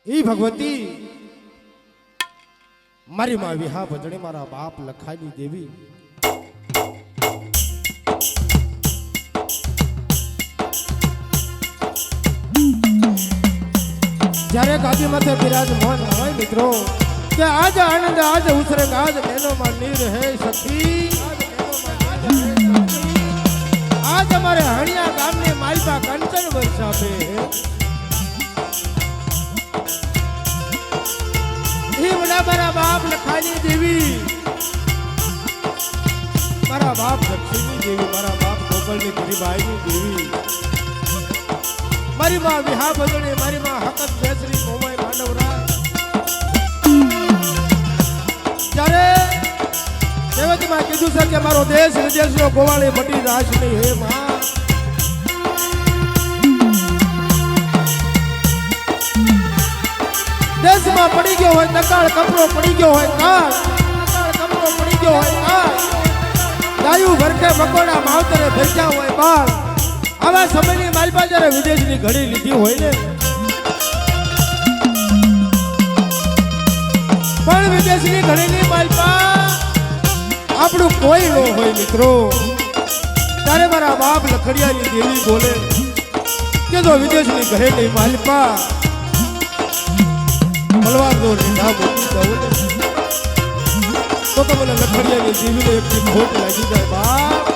એ ભગવતી મારી માં વિહા ભજણી મારા બાપ લખાની દેવી જ્યારે ગાદી માથે બિરાજમાન હોય મિત્રો કે આજ આનંદ આજ ઉસરંગ આજ મેનો માં નીર હે સખી આજ અમારે હણિયા ગામને માલપા કંચન વર્ષાપે મારા બાપ લખાની દેવી મારા બાપ લક્ષ્મીની દેવી મારા બાપ ગોપાલની ગરીબાઈની દેવી મારી માં વિહા ભજણી મારી માં હકત બેસરી મોમાઈ માંડવરા જ્યારે દેવતીમાં કીધું છે કે મારો દેશ વિદેશનો ગોવાળી મટી રાશ નહીં હે માં દેશમાં પડી ગયો હોય નકાળ કપડો પડી ગયો હોય કાળ કપડો પડી ગયો હોય કાળ ગાયું ભરખે મકોડા માવતરે ભેજા હોય બાળ આવા સમયની માલપા જ્યારે વિદેશની ઘડી લીધી હોય ને પણ વિદેશની ઘડીની માલપા આપણું કોઈ ન હોય મિત્રો ત્યારે મારા બાપ લખડિયાની દેવી બોલે કે જો વિદેશની ઘડીની માલપા મલવાર દો રીંઢા મોટી દઉં તો મને લખડિયાની દેવીને એક ખોટ લાગી જાય બાપ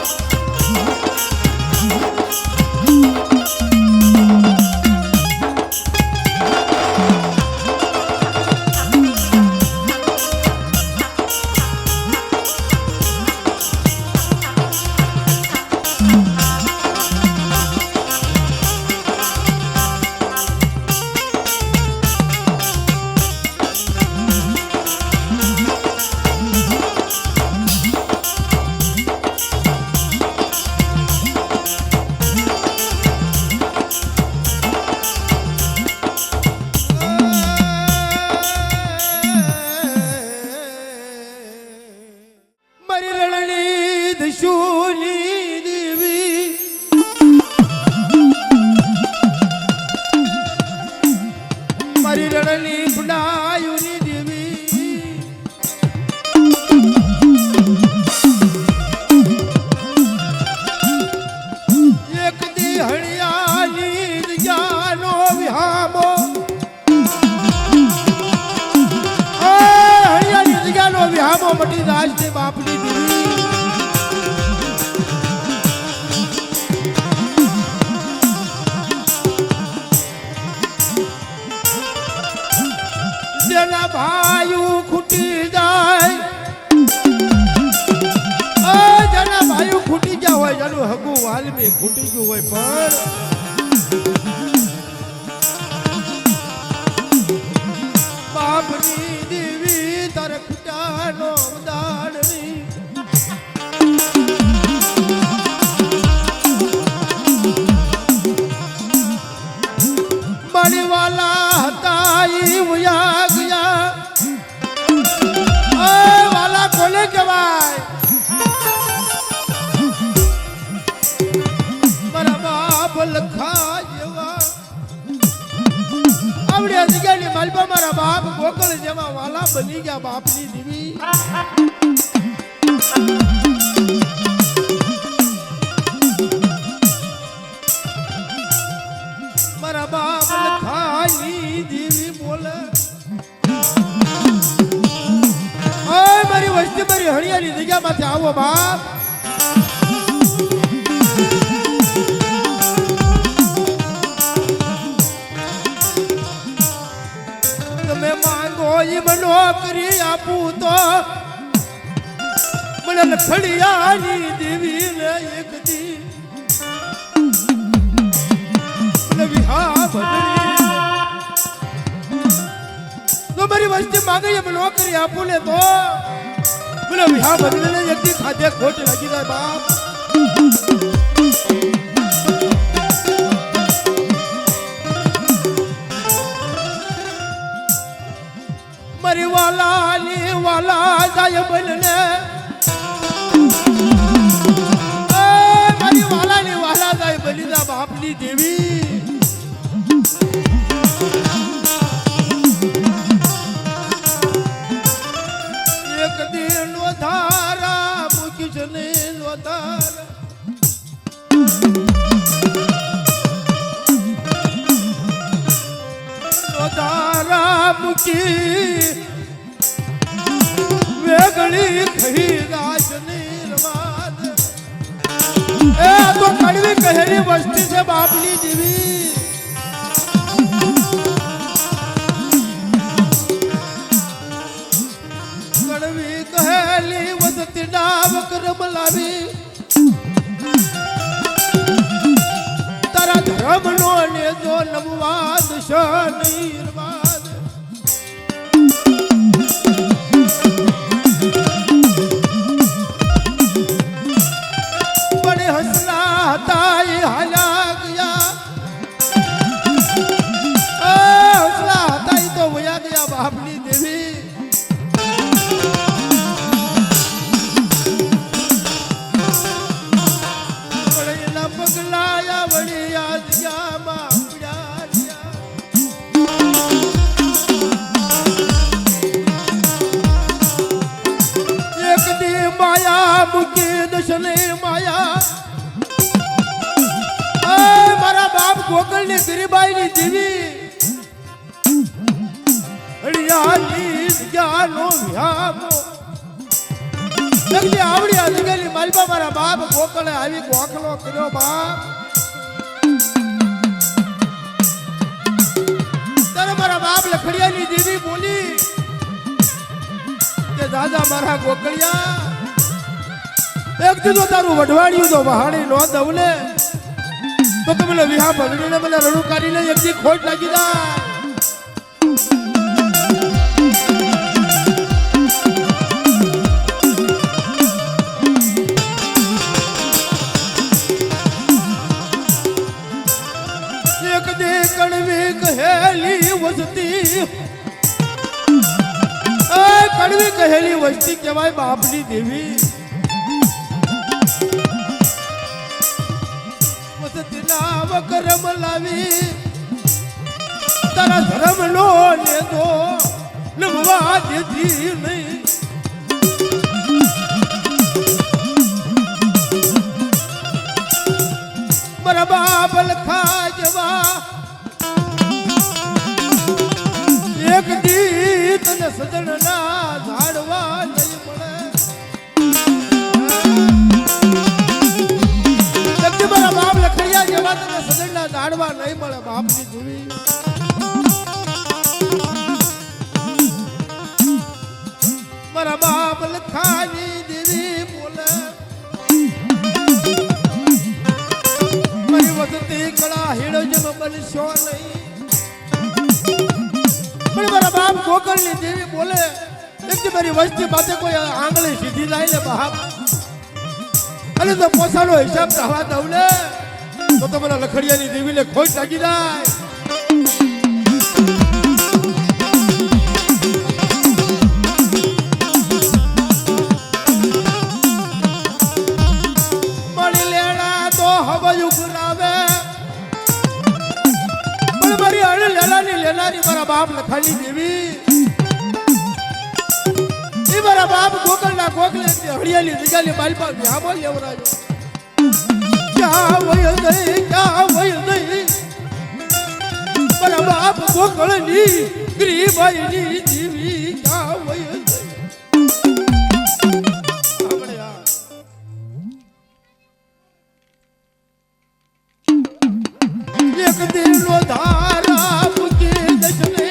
મટી રાજ ને બાપની દેવી જેના ભાઈઓ ખૂટી જાય જેના ભાઈઓ ખૂટી ગયા હોય જેનું હગું વાલમી ખૂટી ગયું હોય પણ બાપની દેવી તારે ખૂટાનો દાડની બળીવાલા હતા ઈ વયા ગયા વાલા કોને કહેવાય મારા બાપ લખા જેવા આવડે જગ્યાની માલપા મારા બાપ ગોકળ જેવા વાલા બની ગયા બાપની દેવી મારા બાપ લખાની દેવી બોલે મારી વસ્તી મારી હણિયાની જગ્યામાંથી આવો બાપ તમે માંગો એ નોકરી આપું તો મને લખડિયાની દેવી ને એક દી વિહા ભજણી તો મારી વસ્તી માંગે એમ નોકરી આપું ને તો મને વિહા ભજણી એક દી ખાધે ખોટ લાગી જાય બાપ મારી વાલાની વાલા જાય બનને મારી વાલાની વાલા જાય બની જા બાપની દેવી માટી વેગળી થઈ ગાશ નિર્વાદ એ તો કડવી કહેલી વસ્તી છે બાપની જીવી કડવી કહેલી વસ્તી નામ કરમ લાવી તારા ધર્મનો ને જો નમવાદ છે નિર્વાદ બડે હસલા હતા એ હાલ્યા ગયા હસલા હતા એ તો વયા ગયા બાપની દેવી પગલાયા વળી યાદ ગયા બાપડા એક દી માયા મૂકી દશને માયા મારા બાપ ગોકળ ની ગરીબાઈ ની જીવી હળિયાની જ્ઞાનો વ્યામો લગતી આવડી અધગેલી માલપા મારા બાપ ગોકળે આવી ગોખલો કર્યો બાપ ત્યારે મારા બાપ લખડિયાની દેવી બોલી કે દાદા મારા ગોકળિયા એક દીધો તારું વઢવાડ્યું તો વહાણી નો દઉં ને તો તમે વિહા ભગડીને મને રડું કાઢીને એક દી ખોટ લાગી દા કડવી કહેલી વસ્તી કડવી કહેલી વસ્તી કહેવાય બાપની દેવી વસ્તી નામ કરમ લાવી તારા ધર્મ નો લેદો નમવા દેતી નહીં મારા બાપ લખા જવા એક દી તને સજણ ના ઝાડવા નહીં મળે લગતી મારા બાપ લખડિયા જેવા તને સજણ ના ઝાડવા નહીં મળે બાપની જીવી મારા બાપ લખાની દેવી બોલે મારી વસતી કળા હેડો જમ બનશો નહીં પણ મારા બાપ ગોકળ ની દેવી બોલે એક મારી વસ્તી પાસે કોઈ આંગળી સીધી લાઈ લે બાપ અને તો પોસાનો હિસાબ થવા દઉં ને તો તમારા લખડિયાની દેવીને ખોટ લાગી જાય મળી લેણા તો હવે ઉઘરાવે મારી અણ લેલાની લેનારી મારા બાપ લખાની દેવી એ મારા બાપ ગોકળના ગોકલે હળિયાની દિગાલી માલપા વ્યામો લેવરાયો ક્યાં વય નહીં મારા બાપ ગોકળની ગરીબાઈની દેવી ક્યાં વય નહીં એક દિલનો ધારા મૂકી દશને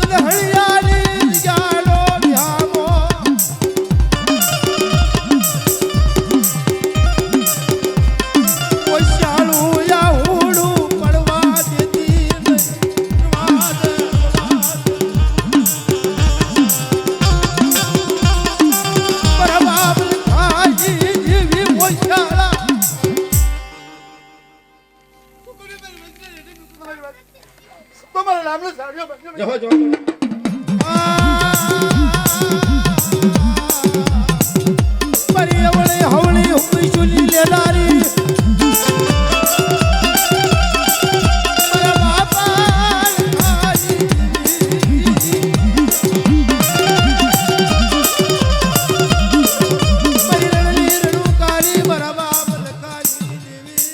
તને હળિયાની જાલો વ્યામો ઓશાળું યાહુડું પડવા દેતી મારા બાપ લખાજી જેવી ઓશાળા તમારા નામનો સાડિયો બન્યો જો પરી અવળે હવળી હુંઈ સુની લેનારી મારા બાપા ખાજી પરી રણલી રણુ કાળી મારા બાપ લખાજી દેવી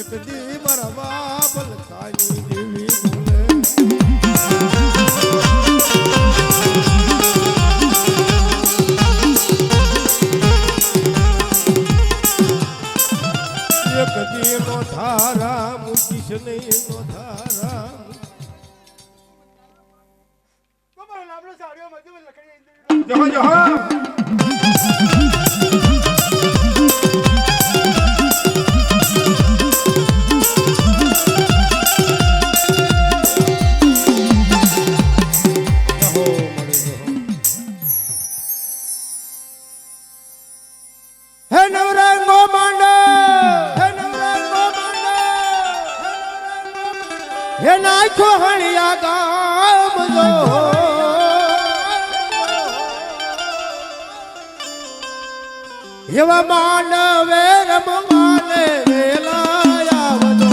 એક દી મારા નહીં નો ધારા જહો જહો હે નવરંગો માંડ હે નવરંગો માંડ હે નાખો હણિયા ગામ જો એવા માંડવે રમવાને વેલા આવજો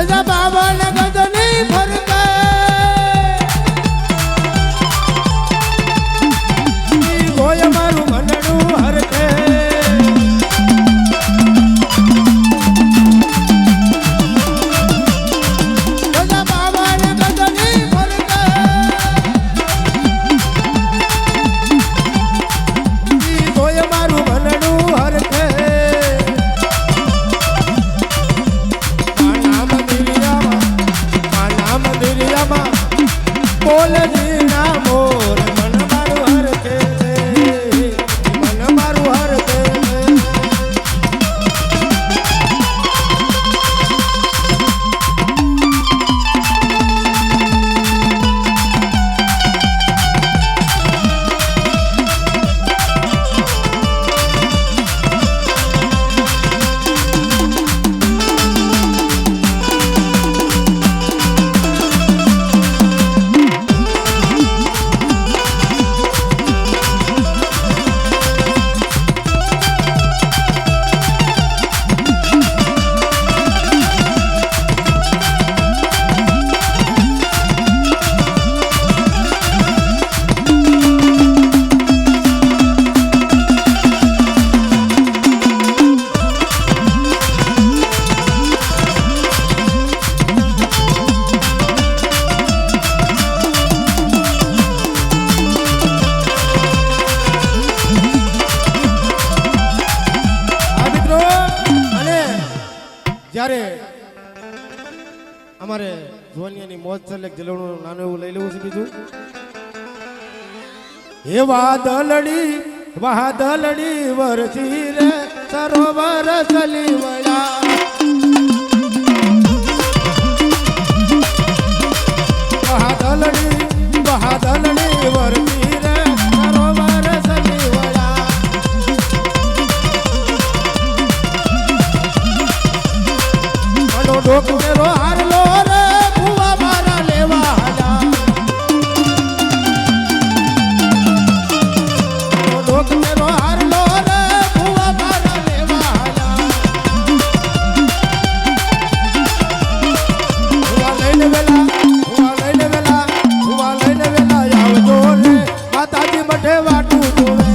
સજા બાબા ને ગજની ફરકે હોય મારું મનડું હરકે સજા બાબા ને ગજની ફરકે હોય મારું મનડું હરકે બોલજી ના મોર મન મારું હરકે મન મારું હરકે જ્યારે અમારે ધોનિયાની મોજ છે એટલે જલવણું નાનું એવું લઈ લેવું છે બીજું હે વાદળડી વરસી રે સરોવર ચલી વળ્યા વાદળડી વરસી રે સરોવર ચલી વળ્યા ડોક મેરો હારલો રે ભુવા મારા લેવા જા ડોક મેરો હારલો રે ભુવા મારા લેવા જા ભુવા લઈને વેલા આવજો રે માતાજી મઠે વાટું જોવે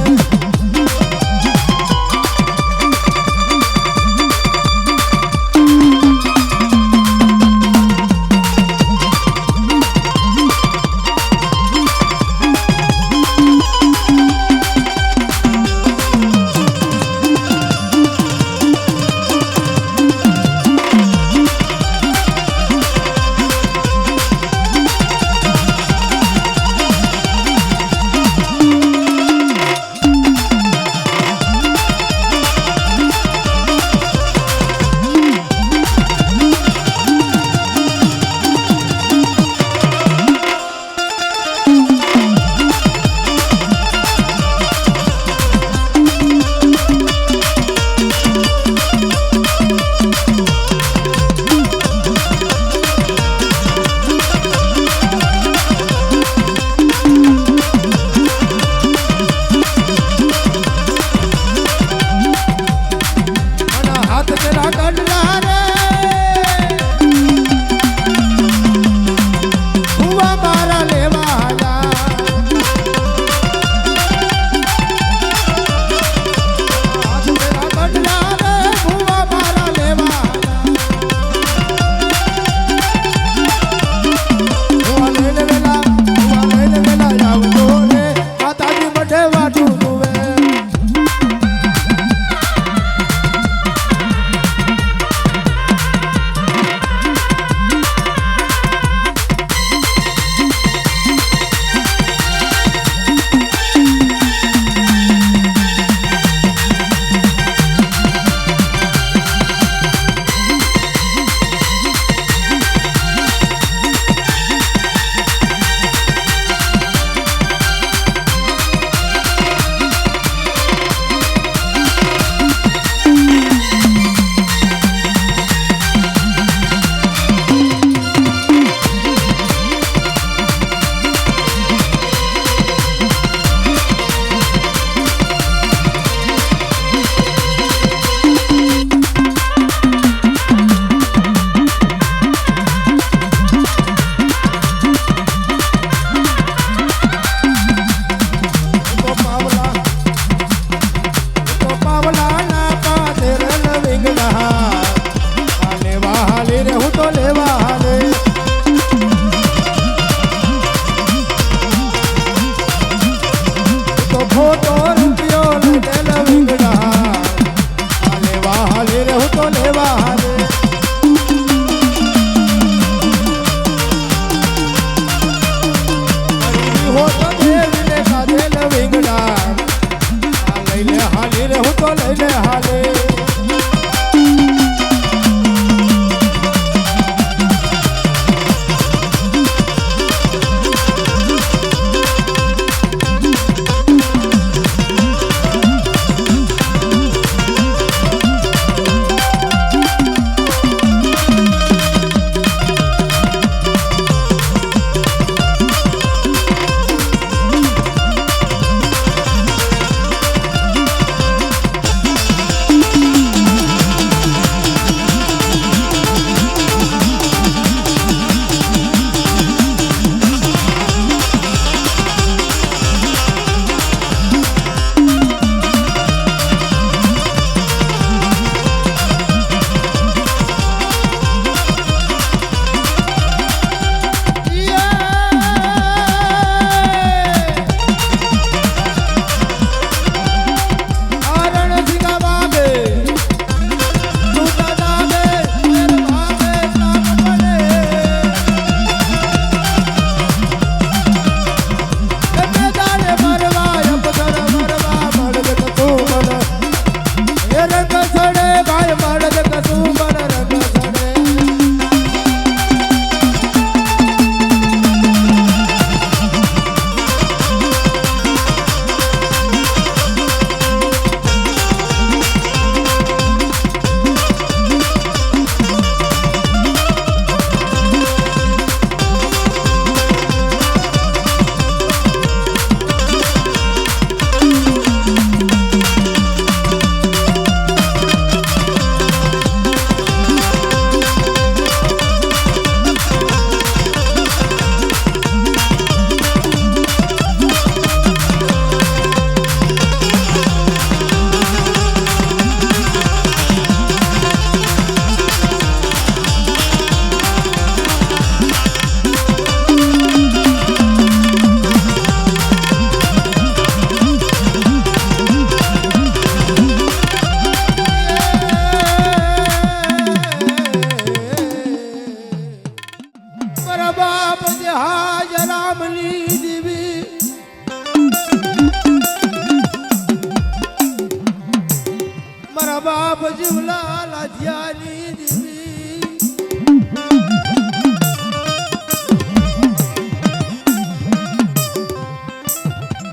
લાજિયાની દેવી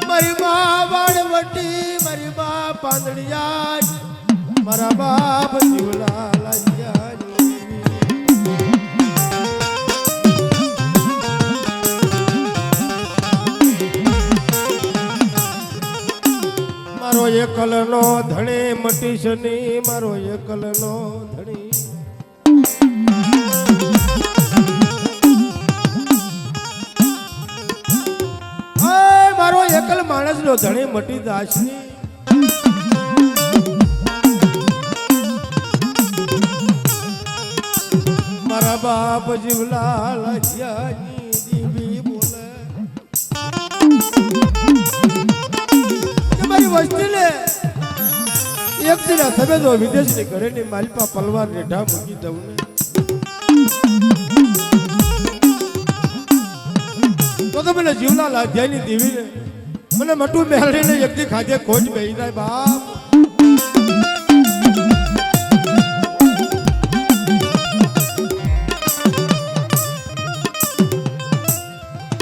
મારી માં વાળવટી મારી માં પાંદડિયા મારા બાપ જીવલા લાજિયાની મારો એકલનો ધણી મટી શની મારો એકલનો ધણી મારો એકલ માણસનો ધણી મટી દાસની મારા બાપ જીવલા લાજિયાની દેવી બોલે મારી વસ્તી લે એક દિન સભેદો વિદેશની ઘરેની માલપા પલવાર રેઢા મૂકી દઉં ને તો મને જીવલા લાધ્યાની દેવી ને મને મટું મેળવીને એક દી ખાધે ખોજ બેહી જાય બાપ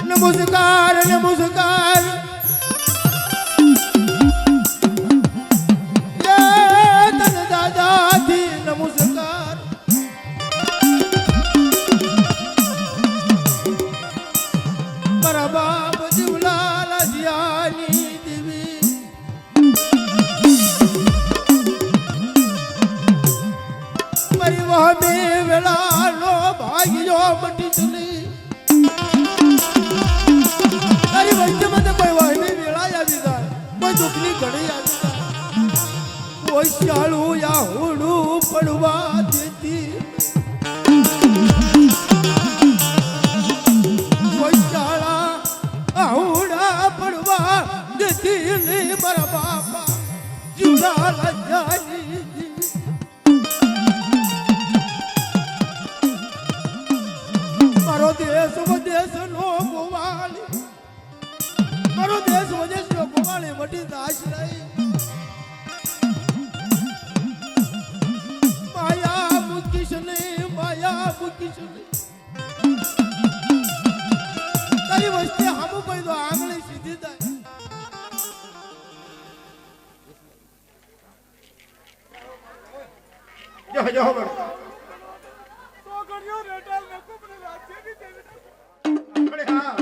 નમસ્કાર નમસ્કાર નમસ્કાર મારા બાપ જીવલા લાજિયાની દેવી મારી વહમે વેલાનો ભાગ્યો મટી ચલી તારી વૈદ્યમાં તો કોઈ વહમે વેળા આવી જાય કોઈ દુઃખની ઘડી આવી જાય કોઈ શાળું યા હુડું પડવા દેતી કોઈ શાળા આહુડા પડવા દેતી નહીં મારા બાપા જીવડા લાજ્યાની મારો દેશ વિદેશનો ગોવાળી મારો દેશ વિદેશનો ગોવાળી મટી દાસ રહી માયા મુકીશને તારી વસ્તી હામું કહી દો આંગળી સીધી જાય જો જો તો કર્યો રેટાલ ને કુબરે રાજ્યની દેવી અરે હા